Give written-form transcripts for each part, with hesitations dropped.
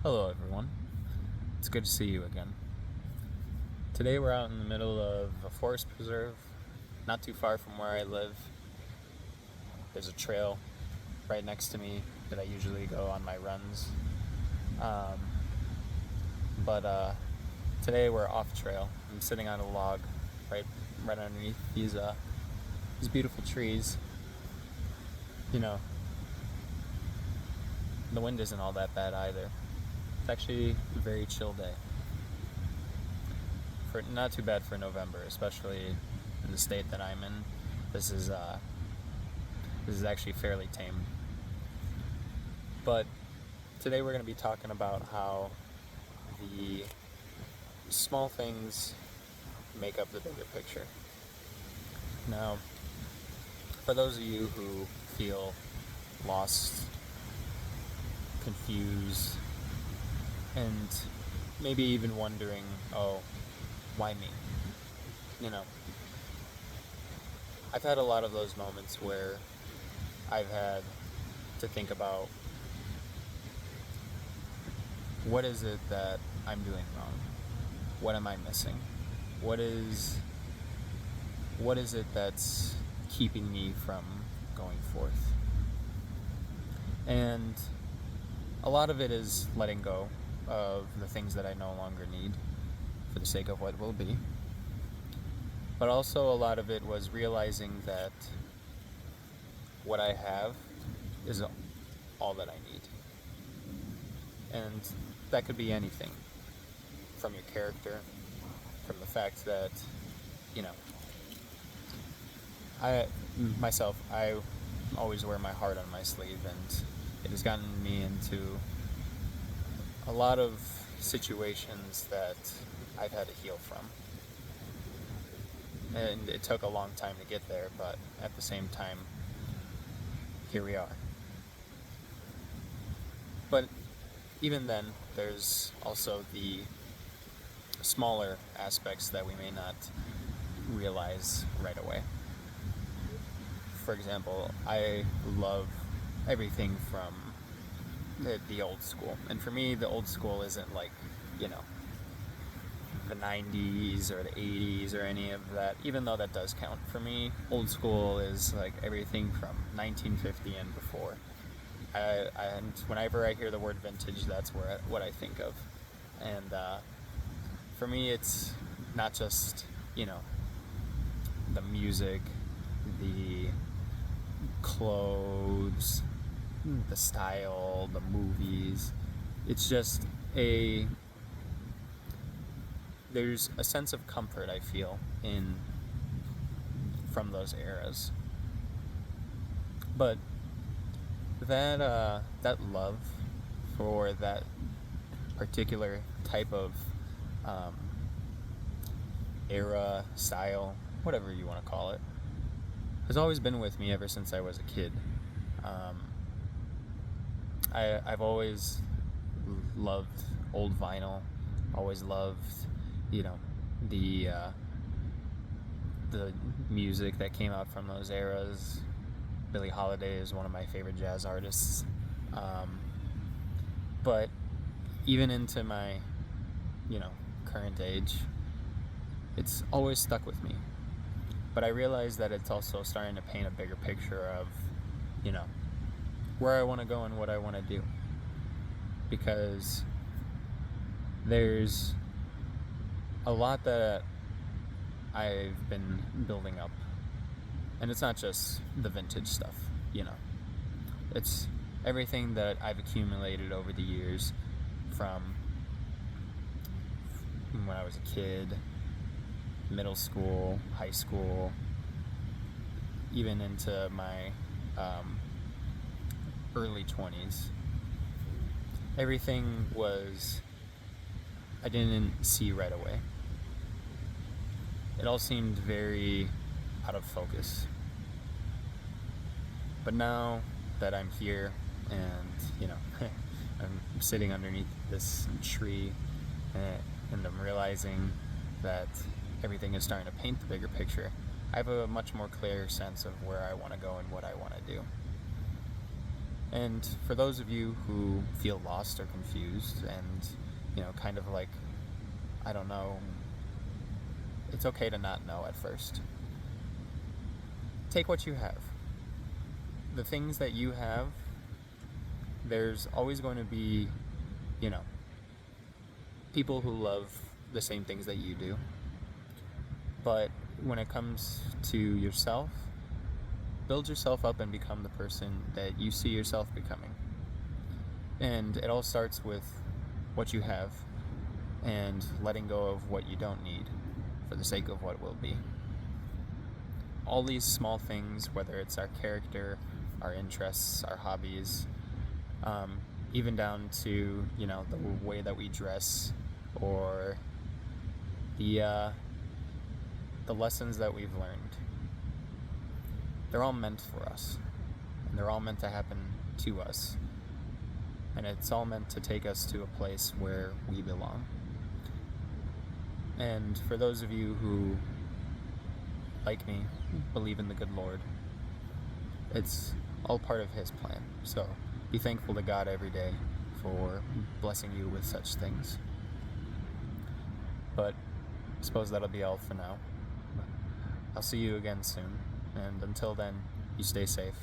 Hello, everyone. It's good to see you again. Today, we're out in the middle of a forest preserve, not too far from where I live. There's a trail right next to me that I usually go on my runs. Um, but today, we're off trail. I'm sitting on a log right underneath these beautiful trees. You know, the wind isn't all that bad either. It's actually a very chill day. Not too bad for November, especially in the state that I'm in. This is uh, this is actually fairly tame. But today we're going to be talking about how the small things make up the bigger picture. Now, for those of you who feel lost, confused, and maybe even wondering, oh, why me? You know, I've had a lot of those moments where I've had to think about what is it that I'm doing wrong? What am I missing? What is it that's keeping me from going forth? And a lot of it is letting go of the things that I no longer need for the sake of what will be. But also a lot of it was realizing that what I have is all that I need. And that could be anything from your character, from the fact that, you know, I always wear my heart on my sleeve, and it has gotten me into a lot of situations that I've had to heal from. And it took a long time to get there, but at the same time, here we are. But even then, there's also the smaller aspects that we may not realize right away. For example, I love everything from the old school. And for me, the old school isn't like, the 90s or the 80s or any of that, even though that does count. For me, old school is like everything from 1950 and before. And whenever I hear the word vintage, that's what I think of. And for me, it's not just, the music, the clothes, the style, the movies. It's just there's a sense of comfort I feel from those eras. But that love for that particular type of era, style, whatever you want to call it, has always been with me ever since I was a kid. I've always loved old vinyl, always loved, you know, the the music that came out from those eras. Billie Holiday is one of my favorite jazz artists. But even into my, current age, it's always stuck with me. But I realize that it's also starting to paint a bigger picture of, where I want to go and what I want to do. Because there's a lot that I've been building up. And it's not just the vintage stuff, It's everything that I've accumulated over the years from when I was a kid, middle school, high school, even into my early 20s. Everything I didn't see right away. It all seemed very out of focus. But now that I'm here and, I'm sitting underneath this tree and I'm realizing that everything is starting to paint the bigger picture, I have a much more clear sense of where I want to go and what I want to do. And for those of you who feel lost or confused and, kind of like, I don't know, it's okay to not know at first. Take what you have. The things that you have, there's always going to be, people who love the same things that you do. But when it comes to yourself, build yourself up and become the person that you see yourself becoming. And it all starts with what you have and letting go of what you don't need for the sake of what will be. All these small things, whether it's our character, our interests, our hobbies, even down to, the way that we dress or the lessons that we've learned. They're all meant for us, and they're all meant to happen to us, and it's all meant to take us to a place where we belong. And for those of you who, like me, believe in the good Lord, it's all part of His plan. So be thankful to God every day for blessing you with such things. But I suppose that'll be all for now. I'll see you again soon, and until then, you stay safe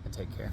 and take care.